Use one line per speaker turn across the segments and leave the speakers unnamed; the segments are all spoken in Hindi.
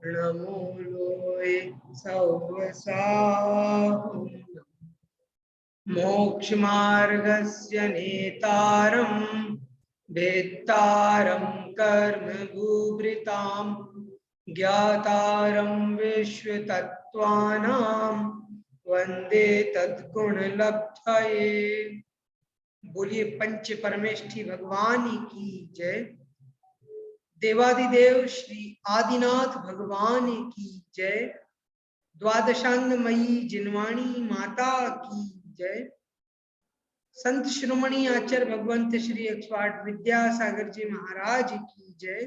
नमो लोय सौवसाहुं मोक्षमार्गस्य नेतारं भेत्तारं कर्मभूभृतां ज्ञातारं विश्वतत्त्वानां वंदे तद्गुणलब्धये। बोलिए पंच परमेष्ठी भगवान की जय। देवादिदेव श्री आदिनाथ भगवान की जय। द्वादशांगमयी जिनवाणी माता की जय। संत शिरोमणि आचार्य भगवंत श्री 108 विद्यासागर जी महाराज की जय।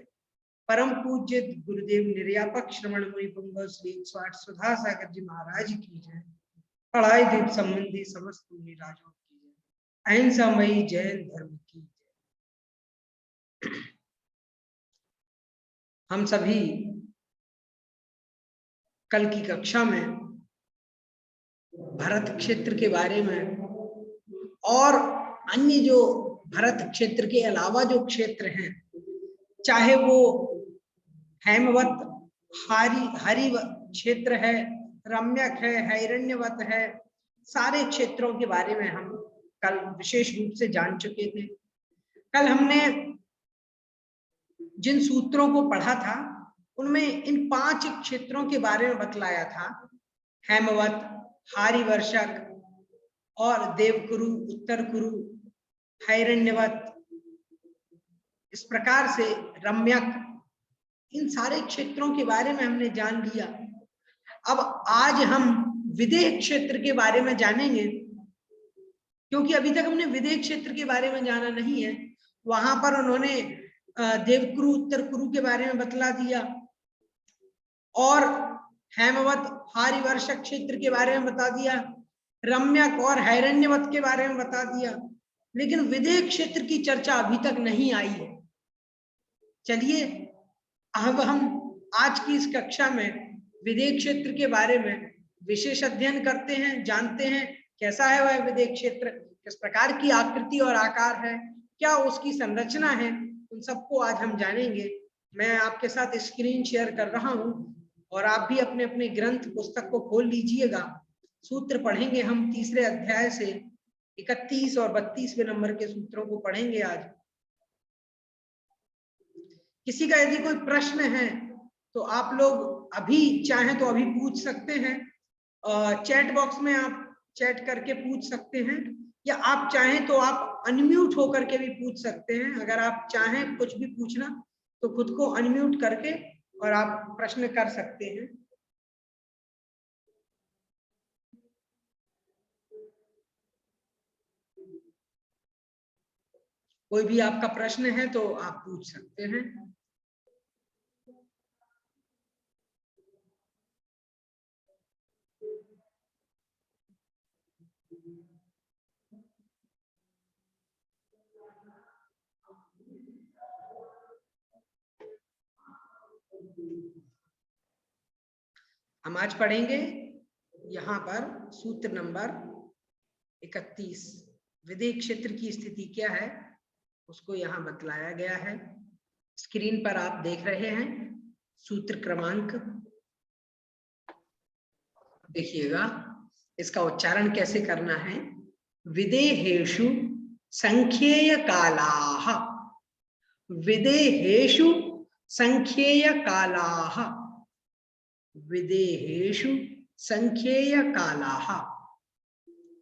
परम पूज्य गुरुदेव निर्यापक श्रवण मुनि पुंगव श्री 108 सुधा सागर जी महाराज की जय। पढ़ाई दीप संबंधी समस्त मुनि राजों की जय। अहिंसामयी जैन धर्म की जय। हम सभी कल की कक्षा में भरत क्षेत्र के बारे में और अन्य जो भरत क्षेत्र के अलावा जो क्षेत्र हैं, चाहे वो हेमवत हरि क्षेत्र है, रम्यक है, हिरण्यवत है, सारे क्षेत्रों के बारे में हम कल विशेष रूप से जान चुके थे। कल हमने जिन सूत्रों को पढ़ा था उनमें इन 5 क्षेत्रों के बारे में बतलाया था। हेमवत, हारिवर्षक और देवकुरु, उत्तर कुरु, हिरण्यवत, इस प्रकार से रम्यक, इन सारे क्षेत्रों के बारे में हमने जान लिया। अब आज हम विदेह क्षेत्र के बारे में जानेंगे, क्योंकि अभी तक हमने विदेह क्षेत्र के बारे में जाना नहीं है। वहां पर उन्होंने देवकुरु, उत्तर कुरु के बारे में बतला दिया और हेमवत, हारिवर्षक क्षेत्र के बारे में बता दिया, रम्यक और हिरण्यवत के बारे में बता दिया, लेकिन विदेह क्षेत्र की चर्चा अभी तक नहीं आई है। चलिए अब हम आज की इस कक्षा में विदेह क्षेत्र के बारे में विशेष अध्ययन करते हैं, जानते हैं कैसा है वह विदेह क्षेत्र, किस प्रकार की आकृति और आकार है, क्या उसकी संरचना है, उन सबको आज हम जानेंगे। मैं आपके साथ स्क्रीन शेयर कर रहा हूं और आप भी अपने अपने ग्रंथ पुस्तक को खोल लीजिएगा। सूत्र पढ़ेंगे हम तीसरे अध्याय से 31 और 32वें नंबर के सूत्रों को पढ़ेंगे आज। किसी का यदि कोई प्रश्न है तो आप लोग अभी चाहें तो अभी पूछ सकते हैं, चैट बॉक्स में आप चैट करके पूछ सकते हैं, या आप चाहें तो आप अनम्यूट होकर के भी पूछ सकते हैं। अगर आप चाहें कुछ भी पूछना तो खुद को अनम्यूट करके और आप प्रश्न कर सकते हैं। कोई भी आपका प्रश्न है तो आप पूछ सकते हैं। हम आज पढ़ेंगे यहाँ पर सूत्र नंबर 31। विदेह क्षेत्र की स्थिति क्या है उसको यहाँ बतलाया गया है। स्क्रीन पर आप देख रहे हैं सूत्र क्रमांक, देखिएगा इसका उच्चारण कैसे करना है। विदेहेषु संख्येय कालाः, विदेहेषु संख्येय कालाः, विदेहेषु संख्येय कालाः।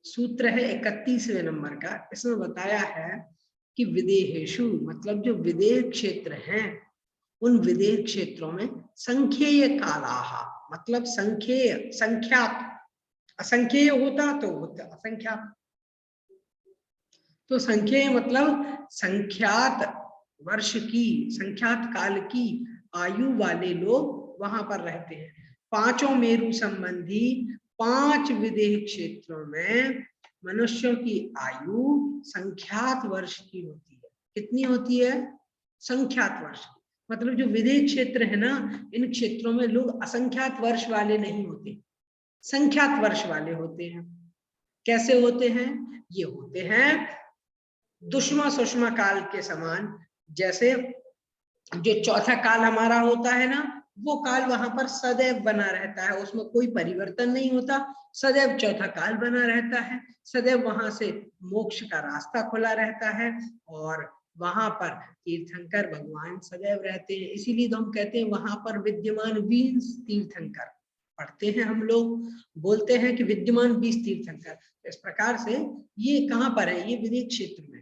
सूत्र है 31वें नंबर का। इसमें बताया है कि विदेहेषु मतलब जो विदेह क्षेत्र हैं, उन विदेह क्षेत्रों में संख्येय कालाः मतलब संख्येय, संख्यात, असंख्येय होता तो होता असंख्यात, तो संख्येय मतलब संख्यात वर्ष की, संख्यात काल की आयु वाले लोग वहां पर रहते हैं। 5 मेरु संबंधी 5 विदेह क्षेत्रों में मनुष्यों की आयु संख्यात वर्ष की होती है। कितनी होती है? संख्यात वर्ष। मतलब जो विदेह क्षेत्र है ना, इन क्षेत्रों में लोग असंख्यात वर्ष वाले नहीं होते, संख्यात वर्ष वाले होते हैं। कैसे होते हैं? ये होते हैं दुष्मा सुषमा काल के समान। जैसे जो चौथा काल हमारा होता है ना, वो काल वहां पर सदैव बना रहता है, उसमें कोई परिवर्तन नहीं होता, सदैव चौथा काल बना रहता है, सदैव वहां से मोक्ष का रास्ता खुला रहता है, और वहां पर तीर्थंकर भगवान सदैव रहते हैं। इसीलिए तो हम कहते हैं वहां पर विद्यमान 20 तीर्थंकर, पढ़ते हैं हम लोग, बोलते हैं कि विद्यमान 20 तीर्थंकर। इस प्रकार से ये कहाँ पर है, ये विदेह क्षेत्र में।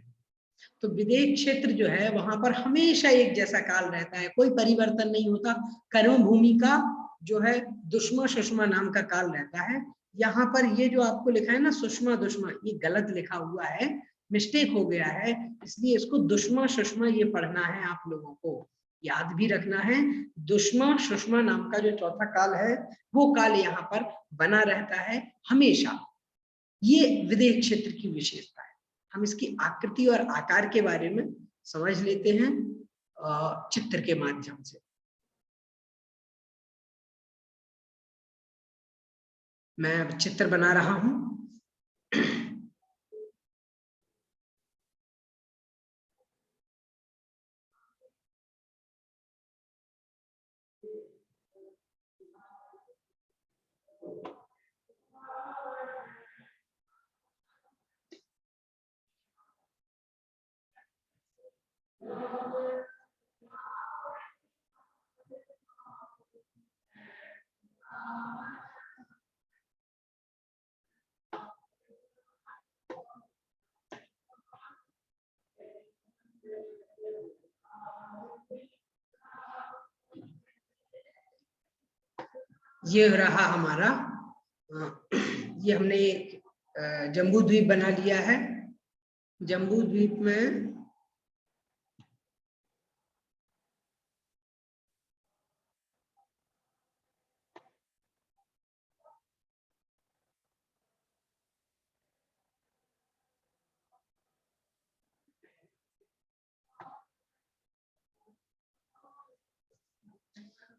तो विदेह क्षेत्र जो है वहां पर हमेशा एक जैसा काल रहता है, कोई परिवर्तन नहीं होता। कर्म भूमि का जो है दुष्मा सुषमा नाम का काल रहता है। यहाँ पर ये जो आपको लिखा है ना सुषमा दुष्मा, ये गलत लिखा हुआ है, मिस्टेक हो गया है, इसलिए इसको दुष्मा सुषमा ये पढ़ना है, आप लोगों को याद भी रखना है। दुष्मा सुषमा नाम का जो चौथा काल है वो काल यहाँ पर बना रहता है हमेशा। ये विदेह क्षेत्र की विशेषता है। हम इसकी आकृति और आकार के बारे में समझ लेते हैं चित्र के माध्यम से। मैं अब चित्र बना रहा हूं। ये रहा हमारा, ये हमने एक जम्बू द्वीप बना लिया है। जम्बू द्वीप में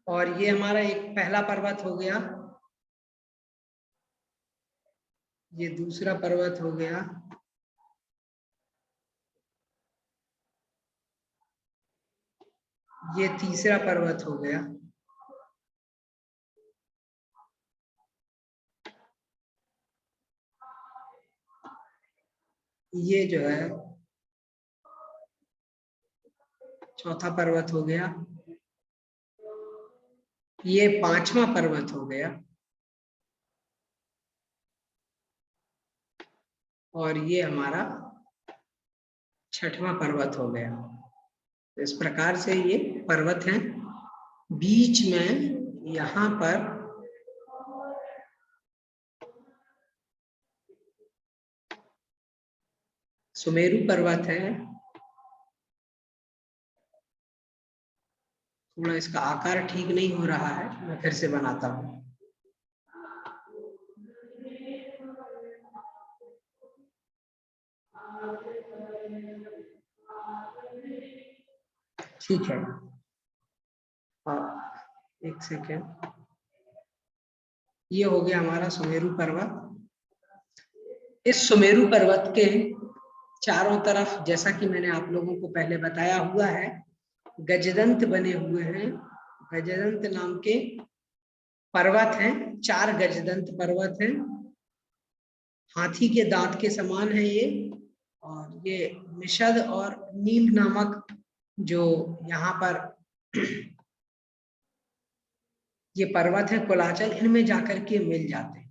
और ये हमारा एक पहला पर्वत हो गया, ये दूसरा पर्वत हो गया, ये तीसरा पर्वत हो गया, ये जो है चौथा पर्वत हो गया, ये पांचवा पर्वत हो गया, और ये हमारा छठवां पर्वत हो गया। तो इस प्रकार से ये पर्वत हैं। बीच में यहाँ पर सुमेरु पर्वत है। थोड़ा इसका आकार ठीक नहीं हो रहा है, मैं फिर से बनाता हूँ। ठीक है, एक सेकेंड। ये हो गया हमारा सुमेरु पर्वत। इस सुमेरु पर्वत के चारों तरफ, जैसा कि मैंने आप लोगों को पहले बताया हुआ है, गजदंत बने हुए हैं। गजदंत नाम के पर्वत हैं, 4 गजदंत पर्वत हैं, हाथी के दांत के समान है ये। और ये निषद और नील नामक जो यहाँ पर ये पर्वत है कुलाचल, इनमें जाकर के मिल जाते हैं,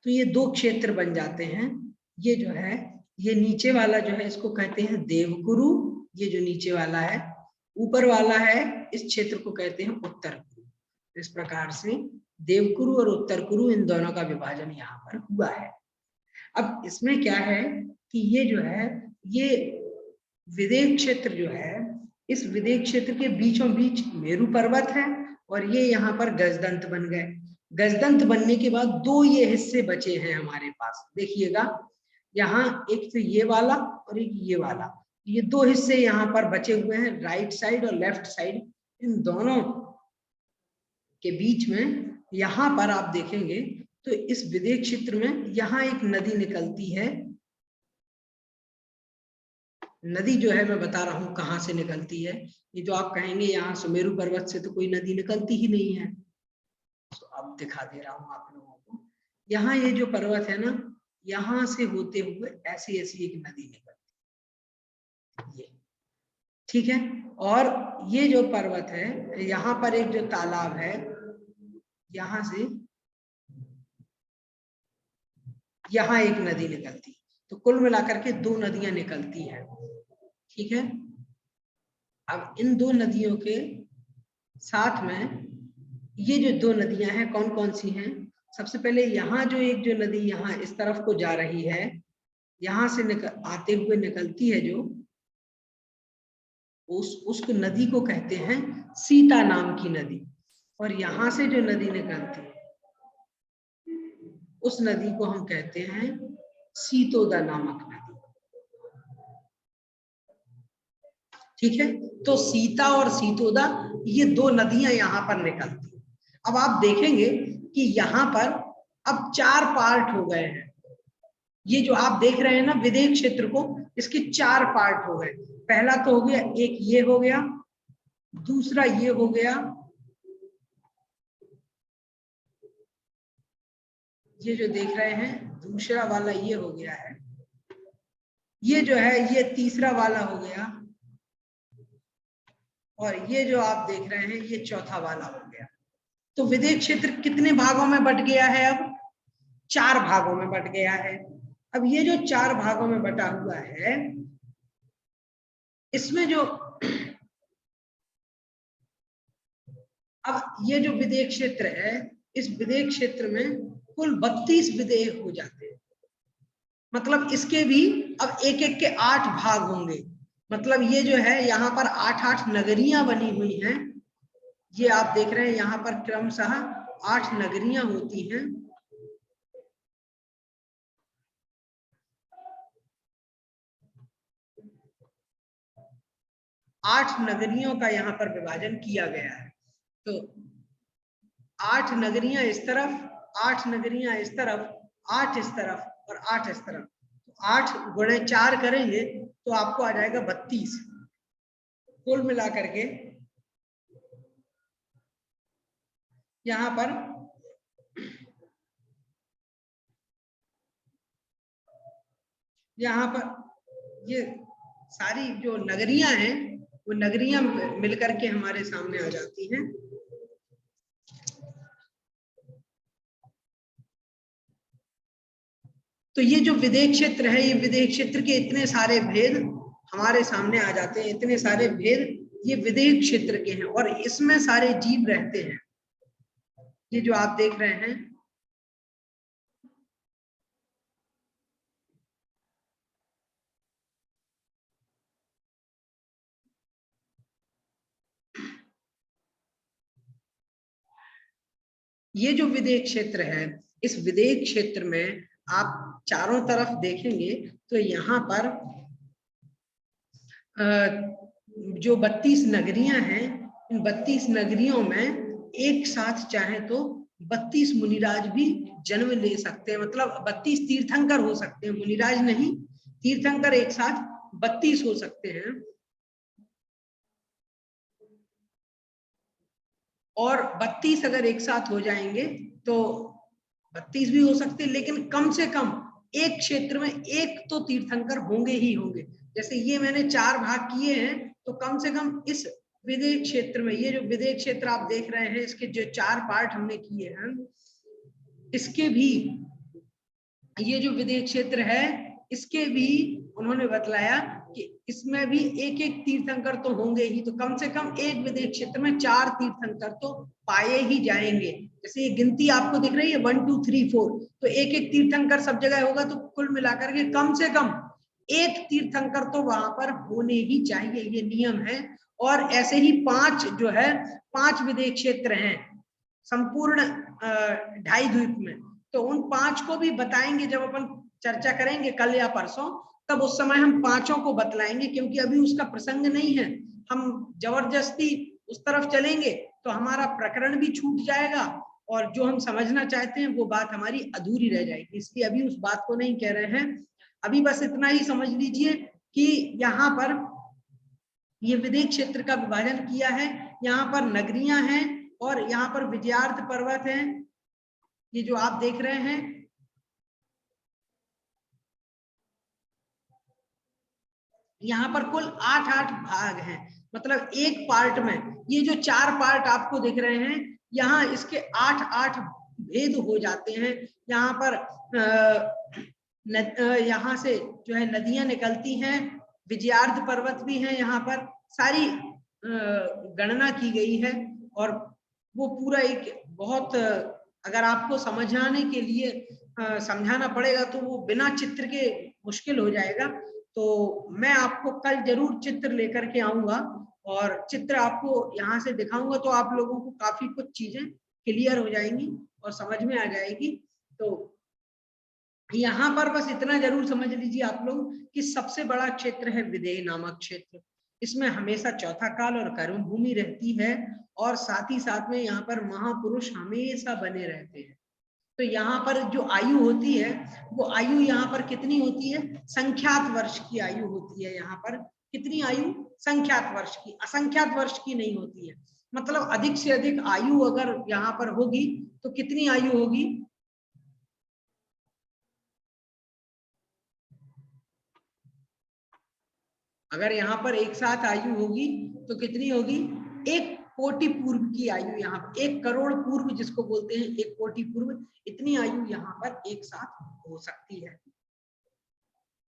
तो ये 2 क्षेत्र बन जाते हैं। ये जो है, ये नीचे वाला जो है इसको कहते हैं देवकुरु, ये जो नीचे वाला है, ऊपर वाला है इस क्षेत्र को कहते हैं उत्तर कुरु। इस प्रकार से देवकुरु और उत्तर कुरु, इन दोनों का विभाजन यहाँ पर हुआ है। अब इसमें क्या है कि ये जो है, ये विदेह क्षेत्र जो है, इस विदेह क्षेत्र के बीचों बीच मेरु पर्वत है, और ये यहाँ पर गजदंत बन गए। गजदंत बनने के बाद 2 ये हिस्से बचे हैं हमारे पास, देखिएगा यहाँ एक तो ये वाला और एक ये वाला, ये 2 हिस्से यहाँ पर बचे हुए हैं, राइट साइड और लेफ्ट साइड। इन दोनों के बीच में यहाँ पर आप देखेंगे तो इस विदेह क्षेत्र में यहाँ एक नदी निकलती है, नदी जो है मैं बता रहा हूं कहाँ से निकलती है। ये जो आप कहेंगे यहाँ सुमेरु पर्वत से तो कोई नदी निकलती ही नहीं है, तो अब दिखा दे रहा हूं आप लोगों को। यहाँ ये जो पर्वत है ना, यहाँ से होते हुए ऐसी ऐसी एक नदी निकलती है, ये ठीक है। और ये जो पर्वत है, यहाँ पर एक जो तालाब है, यहाँ से यहाँ एक नदी निकलती, तो कुल मिलाकर के 2 नदियां निकलती हैं, ठीक है। अब इन 2 नदियों के साथ में ये जो 2 नदियां हैं कौन कौन सी हैं? सबसे पहले यहाँ जो एक जो नदी यहाँ इस तरफ को जा रही है, यहाँ से आते हुए निकलती है जो, उसको नदी को कहते हैं सीता नाम की नदी। और यहाँ से जो नदी निकलती है उस नदी को हम कहते हैं सीतोदा नामक नदी, ठीक है। तो सीता और सीतोदा ये 2 नदियां यहाँ पर निकलती हैं। अब आप देखेंगे कि यहाँ पर अब 4 पार्ट हो गए हैं। ये जो आप देख रहे हैं ना विदेह क्षेत्र को, इसके 4 पार्ट हो गए। पहला तो हो गया, एक ये हो गया, दूसरा ये हो गया, ये जो देख रहे हैं दूसरा वाला ये हो गया है, ये जो है ये तीसरा वाला हो गया, और ये जो आप देख रहे हैं ये चौथा वाला हो गया। तो विदेह क्षेत्र कितने भागों में बट गया है? अब 4 भागों में बट गया है। अब ये जो 4 भागों में बटा हुआ है, इसमें जो अब ये जो विदेह क्षेत्र है, इस विदेह क्षेत्र में कुल 32 विदेह हो जाते हैं। मतलब इसके भी अब एक एक के 8 भाग होंगे। मतलब ये जो है यहाँ पर 8-8 नगरियां बनी हुई हैं। ये आप देख रहे हैं यहाँ पर क्रमशः 8 नगरियां होती हैं। आठ नगरियों का यहाँ पर विभाजन किया गया है। तो 8 नगरियां इस तरफ, 8 नगरियां इस तरफ, 8 इस तरफ और 8 इस तरफ। तो 8 गुणे 4 करेंगे तो आपको आ जाएगा 32। कुल मिलाकर के यहाँ पर ये सारी जो नगरियां हैं वो नगरियां मिलकर के हमारे सामने आ जाती हैं। तो ये जो विदेह क्षेत्र है, ये विदेह क्षेत्र के इतने सारे भेद हमारे सामने आ जाते हैं। इतने सारे भेद ये विदेह क्षेत्र के हैं और इसमें सारे जीव रहते हैं। ये जो आप देख रहे हैं, ये जो विदेह क्षेत्र है, इस विदेह क्षेत्र में आप चारों तरफ देखेंगे तो यहाँ पर जो 32 नगरियां हैं, इन 32 नगरियों में एक साथ चाहे तो 32 मुनिराज भी जन्म ले सकते हैं। मतलब 32 तीर्थंकर हो सकते हैं, मुनिराज नहीं, तीर्थंकर एक साथ 32 हो सकते हैं। और 32 अगर एक साथ हो जाएंगे तो 32 भी हो सकते हैं, लेकिन कम से कम एक क्षेत्र में एक तो तीर्थंकर होंगे ही होंगे। जैसे ये मैंने 4 भाग किए हैं, तो कम से कम इस विदेह क्षेत्र में, ये जो विदेह क्षेत्र आप देख रहे हैं, इसके जो 4 पार्ट हमने किए हैं, इसके भी ये जो विदेह क्षेत्र है, इसके भी उन्होंने बतलाया कि इसमें भी एक एक तीर्थंकर तो होंगे ही। तो कम से कम एक विदेह क्षेत्र में 4 तीर्थंकर तो पाए ही जाएंगे। जैसे ये गिनती आपको दिख रही है 1 2 3 4, तो एक एक तीर्थंकर सब जगह होगा। तो कुल मिलाकर के कम से कम एक तीर्थंकर तो वहां पर होने ही चाहिए, ये नियम है। और ऐसे ही 5 जो है 5 विदेह क्षेत्र हैं संपूर्ण 2.5 द्वीप में। तो उन 5 को भी बताएंगे जब अपन चर्चा करेंगे कल या परसों, तब उस समय हम 5ओं को बतलाएंगे, क्योंकि अभी उसका प्रसंग नहीं है। हम जबरदस्ती उस तरफ चलेंगे तो हमारा प्रकरण भी छूट जाएगा और जो हम समझना चाहते हैं वो बात हमारी अधूरी रह जाएगी। इसलिए अभी उस बात को नहीं कह रहे हैं। अभी बस इतना ही समझ लीजिए कि यहाँ पर ये विदेह क्षेत्र का विभाजन किया है। यहाँ पर नगरियां हैं और यहाँ पर विजयार्थ पर्वत है, ये जो आप देख रहे हैं। यहाँ पर कुल 8-8 भाग हैं, मतलब एक पार्ट में ये जो 4 पार्ट आपको दिख रहे हैं, यहाँ इसके 8-8 भेद हो जाते हैं। यहाँ पर यहाँ से जो है नदियां निकलती हैं, विजयार्थ पर्वत भी है, यहाँ पर सारी गणना की गई है। और वो पूरा एक बहुत, अगर आपको समझाने के लिए समझाना पड़ेगा तो वो बिना चित्र के मुश्किल हो जाएगा। तो मैं आपको कल जरूर चित्र लेकर के आऊंगा और चित्र आपको यहाँ से दिखाऊंगा, तो आप लोगों को काफी कुछ चीजें क्लियर हो जाएंगी और समझ में आ जाएगी। तो यहाँ पर बस इतना जरूर समझ लीजिए आप लोग कि सबसे बड़ा क्षेत्र है विदेह नामक क्षेत्र। इसमें हमेशा चौथा काल और कर्म भूमि रहती है और साथ ही साथ में यहाँ पर महापुरुष हमेशा बने रहते हैं। तो यहाँ पर जो आयु होती है वो आयु यहाँ पर कितनी होती है, संख्यात वर्ष की आयु होती है। यहाँ पर कितनी आयु, संख्यात वर्ष की, असंख्यात वर्ष की नहीं होती है। मतलब अधिक से अधिक आयु अगर यहाँ पर होगी तो कितनी आयु होगी, अगर यहाँ पर एक साथ आयु होगी तो कितनी होगी, 1 कोटि पूर्व की आयु, यहाँ 1 करोड़ पूर्व जिसको बोलते हैं, 1 कोटि पूर्व, इतनी आयु यहाँ पर एक साथ हो सकती है।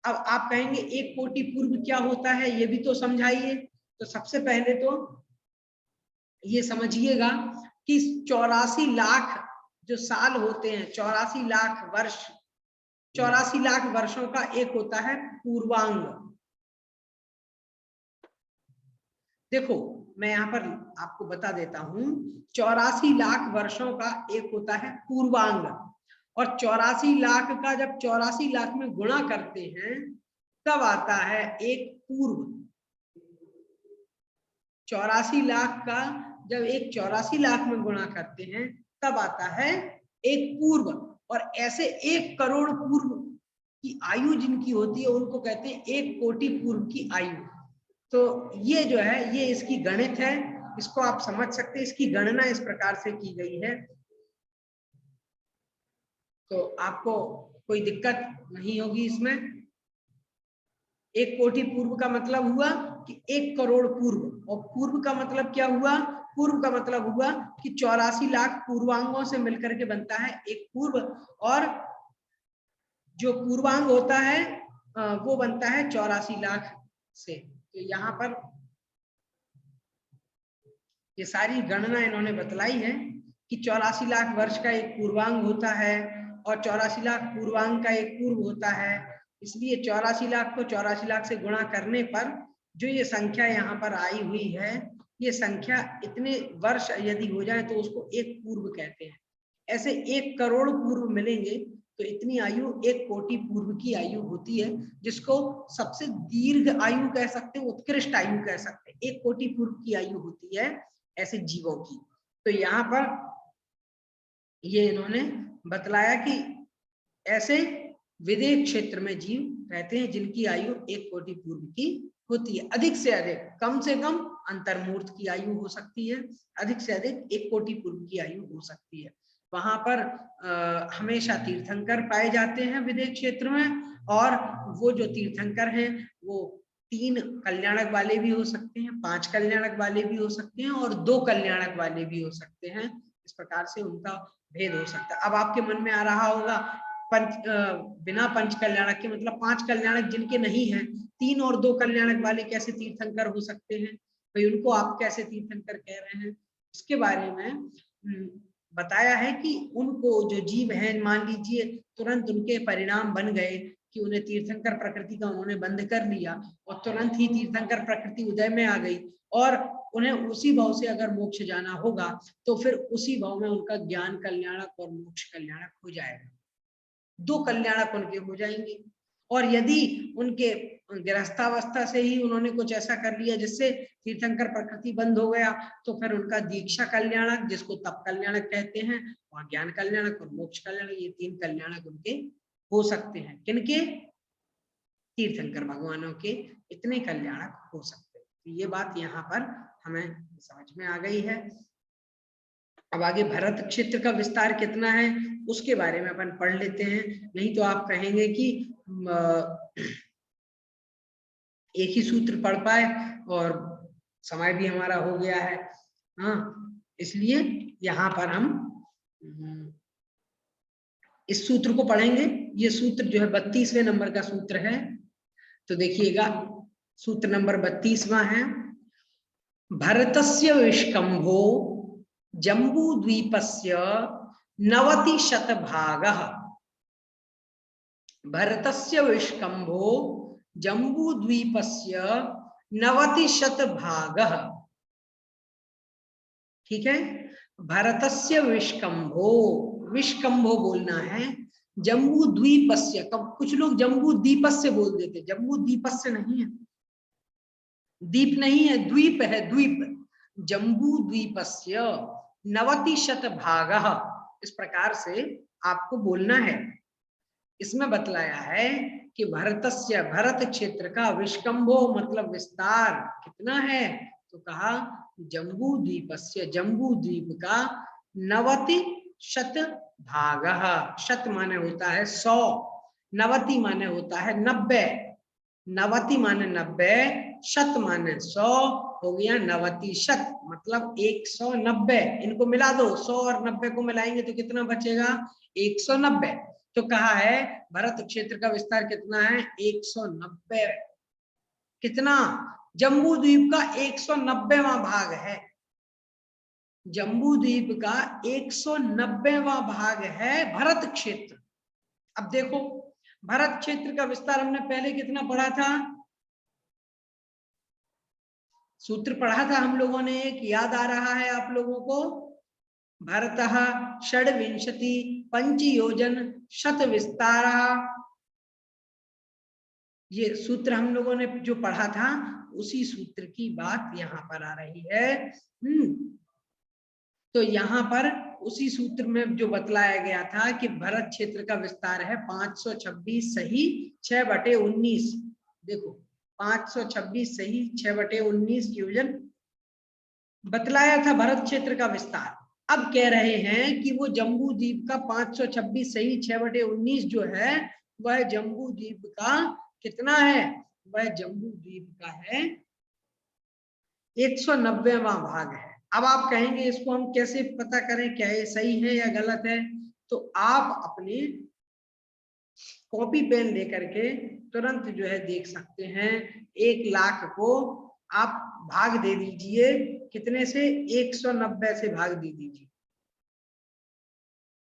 अब आप कहेंगे 1 कोटि पूर्व क्या होता है, ये भी तो समझाइए। तो सबसे पहले तो ये समझिएगा कि 84 लाख जो साल होते हैं, 84 लाख वर्ष, 84 लाख वर्षों का एक होता है पूर्वांग। देखो मैं यहाँ पर आपको बता देता हूं, 84 लाख वर्षों का एक होता है पूर्वांग, और 84 लाख का जब 84 लाख में गुणा करते हैं तब आता है एक पूर्व। 84 लाख का जब एक 84 लाख में गुणा करते हैं तब आता है एक पूर्व। और ऐसे 1 करोड़ पूर्व की आयु जिनकी होती है उनको कहते हैं 1 कोटि पूर्व की आयु। तो ये जो है ये इसकी गणित है, इसको आप समझ सकते हैं। इसकी गणना इस प्रकार से की गई है, तो आपको कोई दिक्कत नहीं होगी इसमें। 1 कोटि पूर्व का मतलब हुआ कि 1 करोड़ पूर्व, और पूर्व का मतलब क्या हुआ, पूर्व का मतलब हुआ कि 84 लाख पूर्वांगों से मिलकर के बनता है एक पूर्व, और जो पूर्वांग होता है वो बनता है 84 लाख से। तो यहाँ पर ये सारी गणना इन्होंने बतलाई है कि 84 लाख वर्ष का एक पूर्वांग होता है और 84 लाख पूर्वांग का एक पूर्व होता है। इसलिए 84 लाख को 84 लाख से गुणा करने पर जो ये संख्या यहाँ पर आई हुई है, ये संख्या इतने वर्ष यदि हो जाए तो उसको एक पूर्व कहते हैं। ऐसे 1 करोड़ पूर्व मिलेंगे तो इतनी आयु 1 कोटि पूर्व की आयु होती है, जिसको सबसे दीर्घ आयु कह सकते हैं, उत्कृष्ट आयु कह सकते हैं। 1 कोटि पूर्व की आयु होती है ऐसे जीवों की। तो यहाँ पर ये इन्होंने बतलाया कि ऐसे विदेह क्षेत्र में जीव रहते हैं जिनकी आयु 1 कोटि पूर्व की होती है। अधिक से अधिक, कम से कम अंतर्मूर्त की आयु हो सकती है, अधिक से अधिक 1 कोटि पूर्व की आयु हो सकती है। वहां पर हमेशा तीर्थंकर पाए जाते हैं विदेह क्षेत्र में, और वो जो तीर्थंकर हैं वो 3 कल्याणक वाले भी हो सकते हैं, 5 कल्याणक वाले भी हो सकते हैं, और 2 कल्याणक वाले भी हो सकते हैं। इस प्रकार से उनका भेद हो सकता है। अब आपके मन में आ रहा होगा बिना पंच कल्याणक के, मतलब 5 कल्याणक जिनके नहीं है, 3 और 2 कल्याणक वाले कैसे तीर्थंकर हो सकते हैं भाई, उनको आप कैसे तीर्थंकर कह रहे हैं। इसके बारे में बताया है कि उनको जो जीव हैं, मान लीजिए तुरंत उनके परिणाम बन गए कि उन्हें तीर्थंकर प्रकृति का उन्होंने बंद कर लिया और तुरंत ही तीर्थंकर प्रकृति उदय में आ गई, और उन्हें उसी भाव से अगर मोक्ष जाना होगा तो फिर उसी भाव में उनका ज्ञान कल्याणक और मोक्ष कल्याणक हो जाएगा, 2 कल्याणक उनके हो जाएंगे। और यदि उनके गृहस्थावस्था से ही उन्होंने कुछ ऐसा कर लिया जिससे तीर्थंकर प्रकृति बंद हो गया, तो फिर उनका दीक्षा कल्याणक, जिसको तप कल्याणक कहते हैं, और ज्ञान कल्याणक और मोक्ष कल्याणक, ये 3 कल्याणक उनके हो सकते हैं। किनके? तीर्थंकर भगवानों के इतने कल्याणक हो सकते हैं। तो ये बात यहाँ पर हमें समझ में आ गई है। अब आगे भरत क्षेत्र का विस्तार कितना है उसके बारे में अपन पढ़ लेते हैं, नहीं तो आप कहेंगे कि एक ही सूत्र पढ़ पाए और समय भी हमारा हो गया है। हाँ, इसलिए यहाँ पर हम इस सूत्र को पढ़ेंगे। ये सूत्र जो है 32वें नंबर का सूत्र है। तो देखिएगा, सूत्र नंबर 32वां है, भरतस्य विष्कंभो जम्बूद्वीपस्य 90% भरतस्य विष्कंभो जम्बूद्वीपस्य 90% ठीक है। भरतस्य विष्कंभो, विष्कंभो बोलना है, जम्बू द्वीपस्य, कब कुछ लोग जम्बू दीपस्य बोल देते, जम्बू दीपस्य नहीं है, दीप नहीं है, द्वीप है, द्वीप। जम्बू द्वीपस्य 90% इस प्रकार से आपको बोलना है। इसमें बतलाया है कि भरतस्य, भरत क्षेत्र का, विष्कंभो मतलब विस्तार कितना है, तो कहा जम्बू द्वीपस्य, जम्बू द्वीप का 90% शत माने होता है 100, 90 माने होता है 90, 90 माने 90, शत माने 100, हो गया 90 मतलब 190। इनको मिला दो, 100 और 90 को मिलाएंगे तो कितना बचेगा, 190। तो कहा है भरत क्षेत्र का विस्तार कितना है, 190। कितना, जम्बू द्वीप का 190वां भाग है, जम्बू द्वीप का 190वां भाग है भरत क्षेत्र। अब देखो, भरत क्षेत्र का विस्तार हमने पहले कितना पढ़ा था, सूत्र पढ़ा था हम लोगों ने, एक याद आ रहा है आप लोगों को, भरतः षड्विंशति पंचयोजन शत विस्तारा, ये सूत्र हम लोगों ने जो पढ़ा था उसी सूत्र की बात यहाँ पर आ रही है। तो यहाँ पर उसी सूत्र में जो बतलाया गया था कि भरत क्षेत्र का विस्तार है 526 सही 6/19। देखो 526 सही 6/19 योजन बतलाया था भरत क्षेत्र का विस्तार। अब कह रहे हैं कि वो जम्बू द्वीप का 526 सही 6/19 जो है वह जम्बू द्वीप का कितना है, वह जम्बू द्वीप का है 190वां भाग है। अब आप कहेंगे इसको हम कैसे पता करें, क्या ये सही है या गलत है, तो आप अपनी कॉपी पेन लेकर के तुरंत जो है देख सकते हैं। 1,00,000 को आप भाग दे दीजिए, कितने से, 190 से भाग दे दीजिए।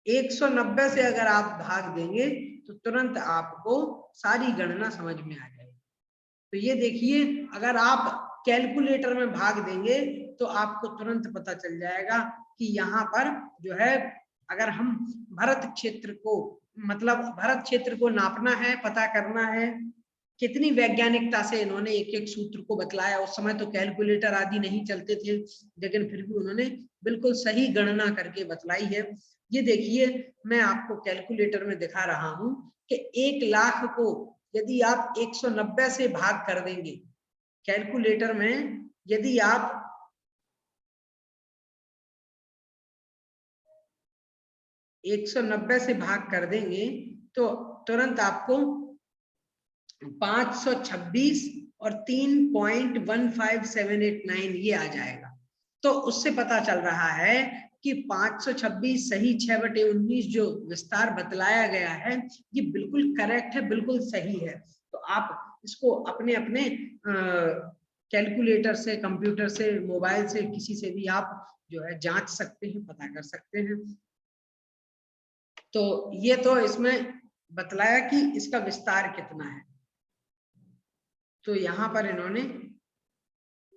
190 से अगर आप भाग देंगे तो तुरंत आपको सारी गणना समझ में आ जाएगी। तो ये देखिए, अगर आप कैलकुलेटर में भाग देंगे तो आपको तुरंत पता चल जाएगा कि यहाँ पर जो है, अगर हम भरत क्षेत्र को, मतलब भरत क्षेत्र को नापना है, पता करना है, कितनी वैज्ञानिकता से इन्होंने एक एक सूत्र को बतलाया। उस समय तो कैलकुलेटर आदि नहीं चलते थे, लेकिन फिर भी उन्होंने बिल्कुल सही गणना करके बतलाई है। ये देखिए, मैं आपको कैलकुलेटर में दिखा रहा हूं कि 1,00,000 को यदि आप 190 से भाग कर देंगे, कैलकुलेटर में यदि आप 190 से भाग कर देंगे तो तुरंत आपको 526 और 3.15789 ये आ जाएगा। तो उससे पता चल रहा है कि 526 सही 6/19 जो विस्तार बतलाया गया है ये बिल्कुल करेक्ट है, बिल्कुल सही है। तो आप इसको अपने अपने कैलकुलेटर से, कंप्यूटर से, मोबाइल से, किसी से भी आप जो है जांच सकते हैं, पता कर सकते हैं। तो ये तो इसमें बतलाया कि इसका विस्तार कितना है। तो यहाँ पर इन्होंने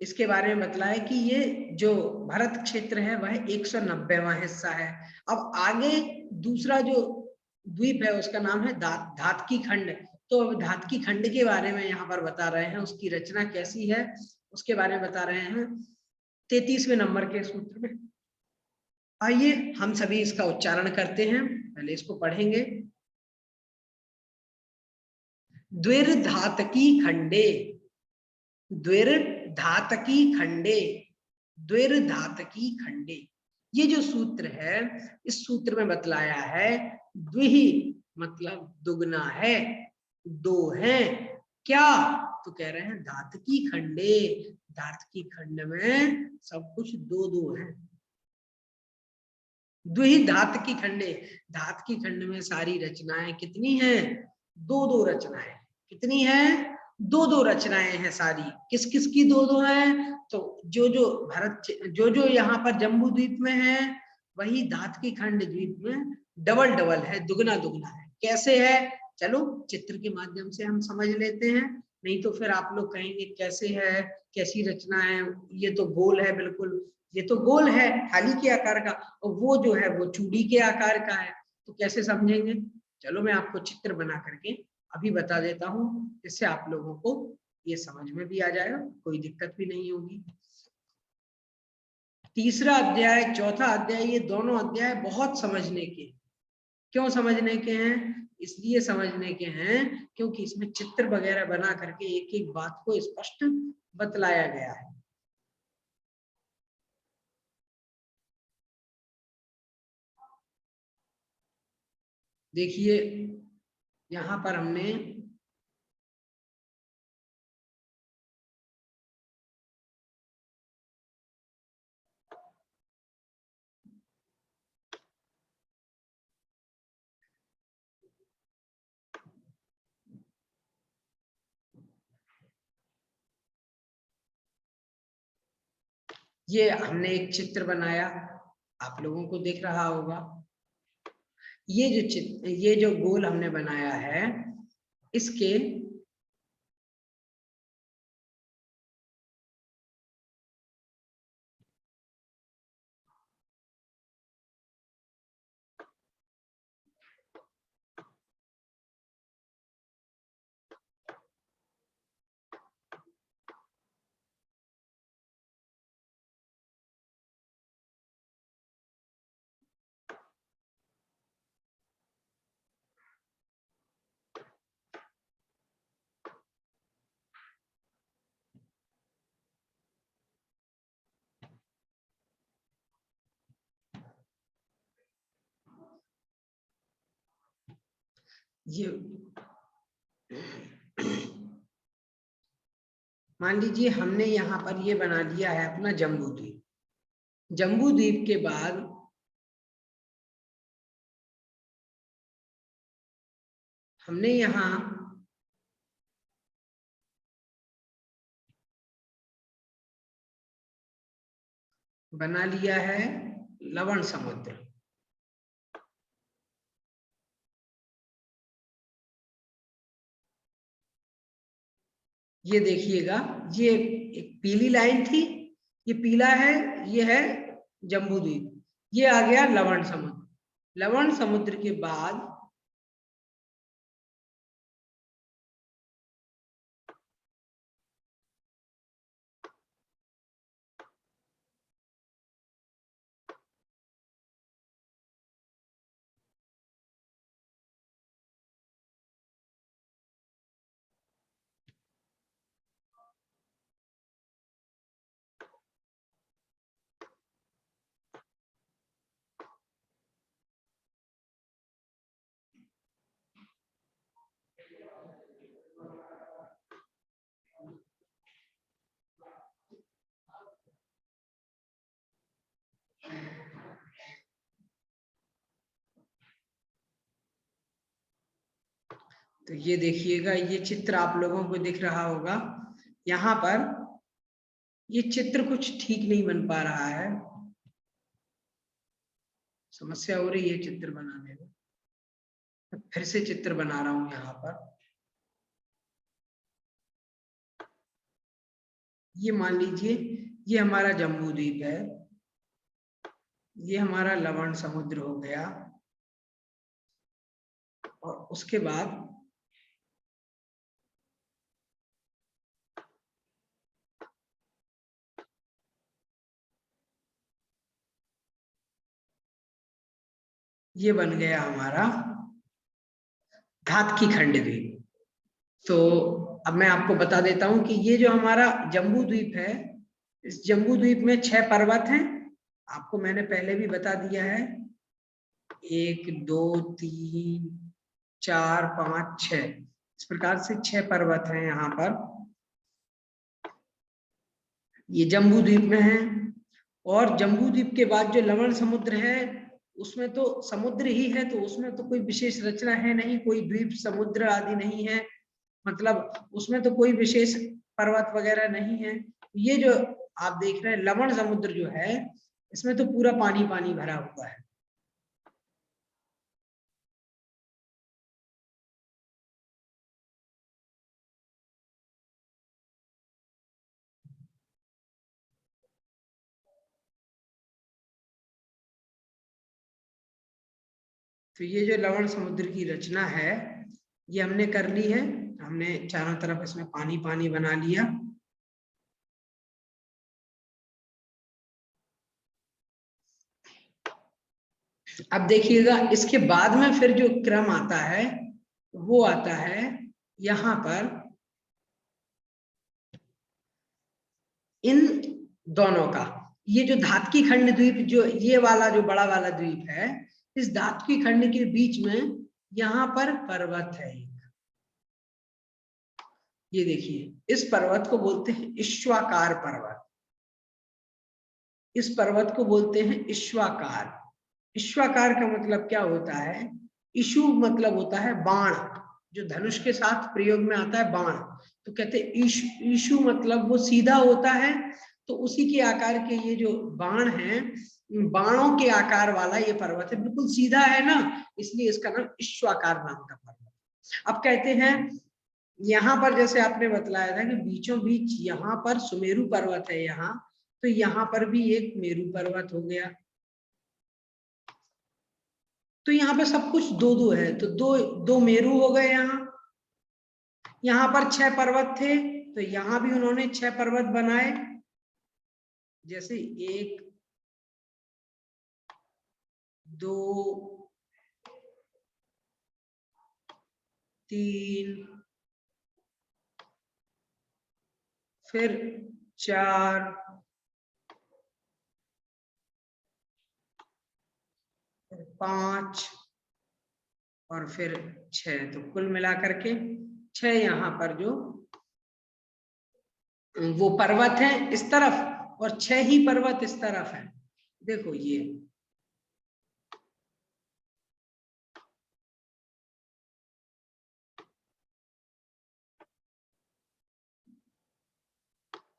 इसके बारे में बतलाया कि ये जो भरत क्षेत्र है वह 190वां हिस्सा है। अब आगे दूसरा जो द्वीप है उसका नाम है धातकी खंड। तो अब धातकी खंड के बारे में यहाँ पर बता रहे हैं, उसकी रचना कैसी है उसके बारे में बता रहे हैं 33वें नंबर के सूत्र में। आइए हम सभी इसका उच्चारण करते हैं, पहले इसको पढ़ेंगे। द्विर्धातकी खंडे, द्विर्धातकी खंडे, द्विर्धातकी खंडे। ये जो सूत्र है, इस सूत्र में बतलाया है द्विहि मतलब दुगना है, दो है। क्या? तो कह रहे हैं धातकी खंडे, धातकी खंड में सब कुछ दो दो है। द्विहि धातकी खंडे, धातकी खंड में सारी रचनाएं कितनी हैं? दो दो रचनाएं। कितनी है? दो दो रचनाएं हैं सारी। किस किस की दो दो है? तो जो जो जो यहाँ पर जम्बू द्वीप में है, वही धातकी खंड द्वीप में डबल डबल है, दुगना दुगना है। कैसे है? चलो चित्र के माध्यम से हम समझ लेते हैं, नहीं तो फिर आप लोग कहेंगे कैसे है, कैसी रचना है, ये तो गोल है बिल्कुल, ये तो गोल है थाली के आकार का, और वो जो है वो चूड़ी के आकार का है, तो कैसे समझेंगे? चलो मैं आपको चित्र बना करके अभी बता देता हूँ, इससे आप लोगों को ये समझ में भी आ जाएगा, कोई दिक्कत भी नहीं होगी। तीसरा अध्याय, चौथा अध्याय, ये दोनों अध्याय बहुत समझने के। क्यों समझने के हैं? इसलिए समझने के हैं क्योंकि इसमें चित्र वगैरह बना करके एक एक बात को स्पष्ट बतलाया गया है। देखिए यहां पर हमने एक चित्र बनाया, आप लोगों को दिख रहा होगा। ये जो गोल हमने बनाया है, इसके ये मान लीजिए हमने यहाँ पर ये बना लिया है अपना जम्बू द्वीप। जम्बू द्वीप के बाद हमने यहाँ बना लिया है लवण समुद्र। ये देखिएगा, ये एक पीली लाइन थी, ये पीला है, ये है जम्बू द्वीप, ये आ गया लवण समुद्र। लवण समुद्र के बाद तो ये देखिएगा, ये चित्र आप लोगों को दिख रहा होगा। यहाँ पर ये चित्र कुछ ठीक नहीं बन पा रहा है, समस्या हो रही है चित्र बनाने में। फिर से चित्र बना रहा हूं यहाँ पर। ये मान लीजिए ये हमारा जम्बू द्वीप है, ये हमारा लवण समुद्र हो गया, और उसके बाद ये बन गया हमारा धातकी खंड द्वीप। तो अब मैं आपको बता देता हूं कि ये जो हमारा जम्बू द्वीप है, इस जम्बू द्वीप में 6 पर्वत हैं। आपको मैंने पहले भी बता दिया है, 1 2 3 4 5 6, इस प्रकार से 6 पर्वत हैं यहाँ पर, ये जम्बू द्वीप में है। और जम्बू द्वीप के बाद जो लवण समुद्र है, उसमें तो समुद्र ही है, तो उसमें तो कोई विशेष रचना है नहीं, कोई द्वीप समुद्र आदि नहीं है, मतलब उसमें तो कोई विशेष पर्वत वगैरह नहीं है। ये जो आप देख रहे हैं लवण समुद्र जो है, इसमें तो पूरा पानी पानी भरा हुआ है। तो ये जो लवण समुद्र की रचना है, ये हमने कर ली है। हमने चारों तरफ इसमें पानी पानी बना लिया। अब देखिएगा इसके बाद में फिर जो क्रम आता है, वो आता है यहाँ पर इन दोनों का। ये जो धातकी खंड द्वीप, जो ये वाला जो बड़ा वाला द्वीप है, इस धातकी खंड के बीच में यहाँ पर पर्वत है एक। ये देखिए, इस पर्वत को बोलते हैं इक्ष्वाकार पर्वत। इस पर्वत को बोलते हैं इक्ष्वाकार। इक्ष्वाकार का मतलब क्या होता है? इशु मतलब होता है बाण, जो धनुष के साथ प्रयोग में आता है बाण। तो कहते हैं इशु मतलब वो सीधा होता है, तो उसी के आकार के ये जो बाण हैं, बाणों के आकार वाला ये पर्वत है, बिल्कुल सीधा है ना, इसलिए इसका नाम इक्ष्वाकार नाम का पर्वत। अब कहते हैं यहाँ पर जैसे आपने बतलाया था कि बीचों बीच यहाँ पर सुमेरु पर्वत है यहाँ, तो यहाँ पर भी एक मेरु पर्वत हो गया। तो यहाँ पे सब कुछ दो दो है, तो दो दो मेरु हो गए। यहाँ पर 6 पर्वत थे, तो यहाँ भी उन्होंने 6 पर्वत बनाए, जैसे 1 2 3 फिर 4 5 और फिर 6। तो कुल मिलाकर के 6 यहाँ पर जो वो पर्वत है इस तरफ, और 6 ही पर्वत इस तरफ है। देखो ये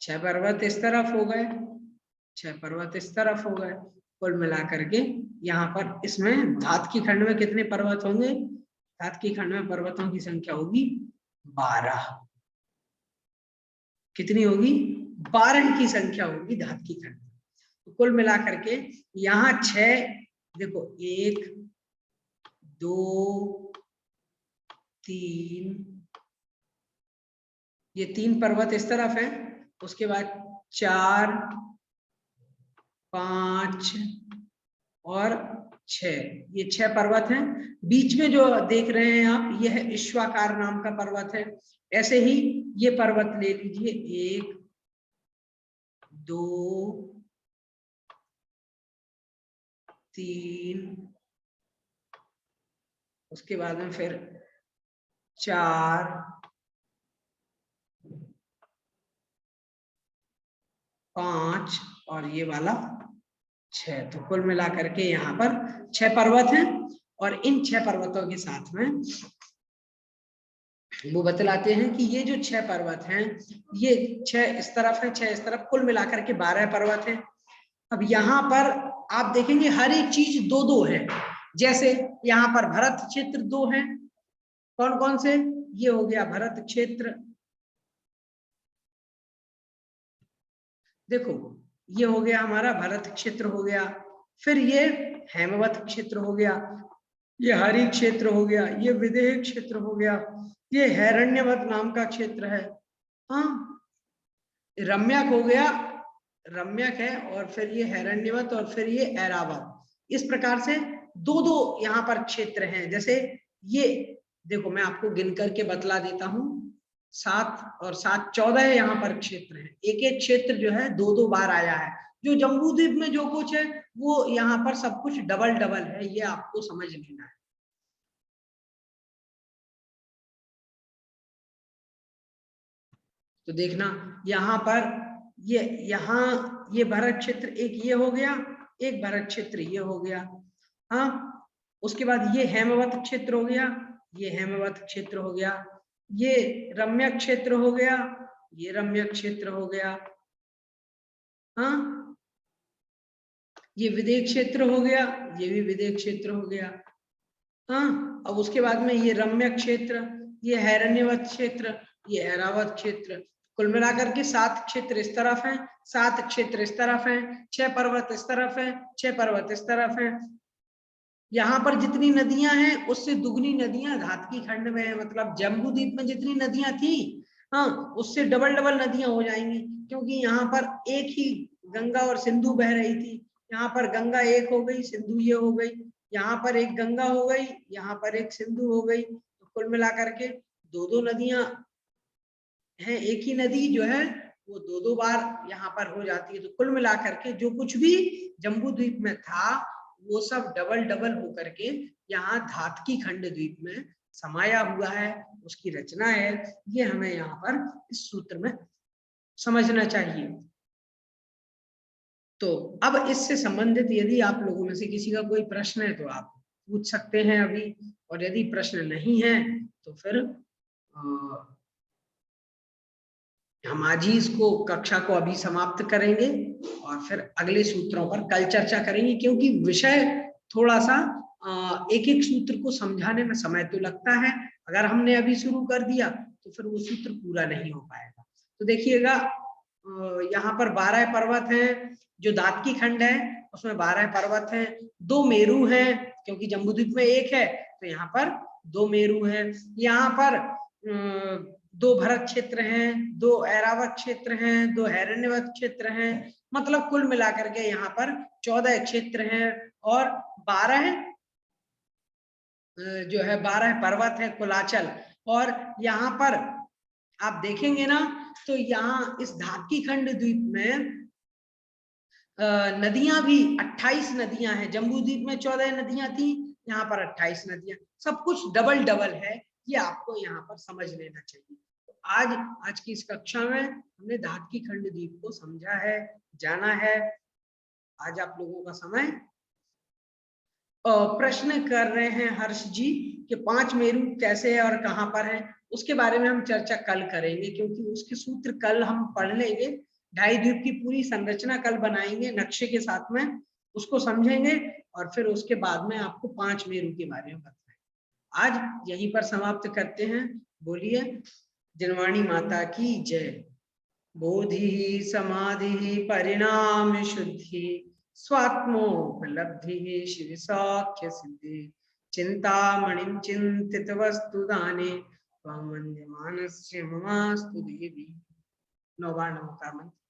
6 पर्वत इस तरफ हो गए, 6 पर्वत इस तरफ हो गए। कुल मिलाकर के यहाँ पर इसमें धातकी खंड में कितने पर्वत होंगे? धातकी खंड में पर्वतों की संख्या होगी 12। कितनी होगी? 12 की संख्या होगी धातकी खंड। तो कुल मिलाकर के यहाँ 6, देखो 1 2 3, ये 3 पर्वत इस तरफ है, उसके बाद 4 5 और 6, ये 6 पर्वत हैं। बीच में जो देख रहे हैं आप, ये है इक्ष्वाकार नाम का पर्वत है। ऐसे ही ये पर्वत ले लीजिए, 1 2 3, उसके बाद में फिर 4 5 और ये वाला 6। तो कुल मिलाकर के यहाँ पर 6 पर्वत हैं। और इन 6 पर्वतों के साथ में वो बतलाते हैं कि ये जो 6 पर्वत हैं, ये 6 इस तरफ है, 6 इस तरफ, कुल मिलाकर के 12 पर्वत हैं। अब यहाँ पर आप देखेंगे हर एक चीज दो दो है। जैसे यहाँ पर भरत क्षेत्र 2 हैं। कौन कौन से? ये हो गया भरत क्षेत्र, देखो ये हो गया हमारा भरत क्षेत्र हो गया। फिर ये हेमवत क्षेत्र हो गया, ये हरि क्षेत्र हो गया, ये विदेह क्षेत्र हो गया, ये हिरण्यवत नाम का क्षेत्र है। हाँ, रम्यक हो गया, रम्यक है, और फिर ये हिरण्यवत, और फिर ये ऐरावत। इस प्रकार से दो दो यहाँ पर क्षेत्र हैं। जैसे ये देखो, मैं आपको गिन करके बतला देता हूं। 7 और 7 14 यहाँ पर क्षेत्र है। एक एक क्षेत्र जो है 2-2 बार आया है। जो जम्बू द्वीप में जो कुछ है वो यहाँ पर सब कुछ डबल डबल है, ये आपको समझ लेना है। तो देखना यहाँ पर ये भरत क्षेत्र एक ये हो गया, एक भरत क्षेत्र ये हो गया। हाँ, उसके बाद ये हेमवत क्षेत्र हो गया, ये हेमवत क्षेत्र हो गया, ये रम्यक क्षेत्र हो गया, ये रम्यक क्षेत्र हो गया। हाँ, ये विदेह क्षेत्र हो गया, ये भी विदेह क्षेत्र हो गया। हाँ, अब उसके बाद में ये रम्यक क्षेत्र, ये हैरण्यवत क्षेत्र, ये ऐरावत क्षेत्र। कुल मिलाकर के 7 क्षेत्र इस तरफ हैं, 7 क्षेत्र इस तरफ हैं, 6 पर्वत इस तरफ हैं, 6 पर्वत इस तरफ हैं। यहाँ पर जितनी नदियां हैं उससे दुगनी नदियां धातकी खंड में है, मतलब जम्बू द्वीप में जितनी नदियां थी, हाँ, उससे डबल डबल नदियां हो जाएंगी, क्योंकि यहाँ पर एक ही गंगा और सिंधु बह रही थी। यहाँ पर गंगा एक हो गई, सिंधु ये हो गई, यहाँ पर एक गंगा हो गई, यहाँ पर एक सिंधु हो गई। तो कुल मिलाकर के 2-2 नदियां हैं, एक ही नदी जो है वो 2-2 बार यहाँ पर हो जाती है। तो कुल मिलाकर के जो कुछ भी जम्बू द्वीप में था वो सब डबल डबल होकर के यहाँ धातकी खंड द्वीप में समाया हुआ है, उसकी रचना है। ये हमें यहाँ पर इस सूत्र में समझना चाहिए। तो अब इससे संबंधित यदि आप लोगों में से किसी का कोई प्रश्न है तो आप पूछ सकते हैं अभी, और यदि प्रश्न नहीं है तो फिर हम आज ही इसको कक्षा को अभी समाप्त करेंगे और फिर अगले सूत्रों पर कल चर्चा करेंगे, क्योंकि विषय थोड़ा सा एक एक सूत्र को समझाने में समय तो लगता है। अगर हमने अभी शुरू कर दिया तो फिर वो सूत्र पूरा नहीं हो पाएगा। तो देखिएगा, यहाँ पर 12 पर्वत हैं, जो दातकी खंड है उसमें 12 पर्वत हैं, 2 मेरु हैं, क्योंकि जम्बूद्वीप में एक है तो यहाँ पर 2 मेरु हैं। यहाँ पर 2 भरत क्षेत्र हैं, 2 ऐरावत क्षेत्र हैं, 2 हैरण्यवत क्षेत्र हैं, मतलब कुल मिलाकर के यहाँ पर 14 क्षेत्र हैं और 12 जो है 12 पर्वत है कुलाचल। और यहाँ पर आप देखेंगे ना तो यहाँ इस धातकी खंड द्वीप में नदियां भी 28 नदियां हैं। जम्बू द्वीप में 14 नदियां थी, यहाँ पर 28 नदियां, सब कुछ डबल डबल है, ये आपको यहाँ पर समझ लेना चाहिए। तो आज की इस कक्षा में हमने धातकी खंड द्वीप को समझा है, जाना है। आज आप लोगों का समय प्रश्न कर रहे हैं हर्ष जी कि 5 मेरु कैसे है और कहां पर है, उसके बारे में हम चर्चा कल करेंगे, क्योंकि उसके सूत्र कल हम पढ़ लेंगे। ढाई द्वीप की पूरी संरचना कल बनाएंगे नक्शे के साथ में, उसको समझेंगे और फिर उसके बाद में आपको 5 मेरु के बारे में बताएंगे। आज यहीं पर समाप्त करते हैं। बोलिए जनवाणी माता की जय। बोधि समाधि परिणाम शुद्धि स्वात्मोपलब्धि शिव साख्य सिद्धि चिंतामणिं चिंतित वस्तु दाने त्वं वन्द्यमानस्य ममास्तु देवी। 9 बार नमस्कार मंत्र।